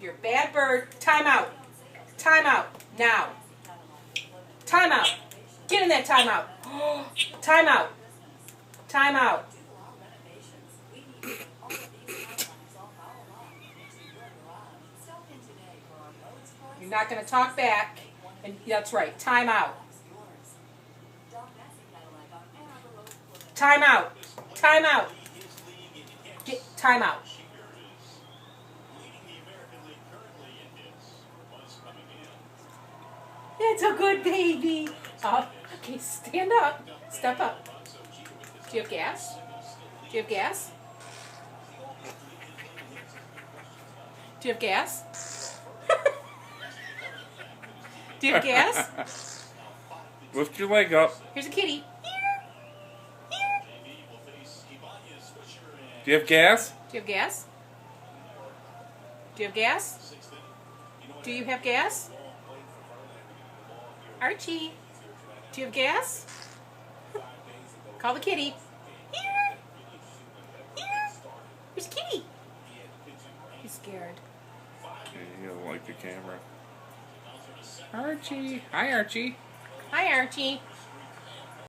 You're a bad bird. Time out. Time out. Now. Time out. Get in that time out. Time out. Time out. You're not going to talk back. And that's right. Time out. Time out. Time out. Get time out. That's a good baby. Okay, stand up. Step up. Do you have gas? Do you have gas? Do you have gas? Do you have gas? Lift your leg up. Here's a kitty. Do you have gas? Do you have gas? Do you have gas? Do you have gas? Archie, do you have gas? Call the kitty. Here. Here. There's a kitty. He's scared. Okay, he doesn't like the camera. Archie. Hi, Archie. Hi, Archie.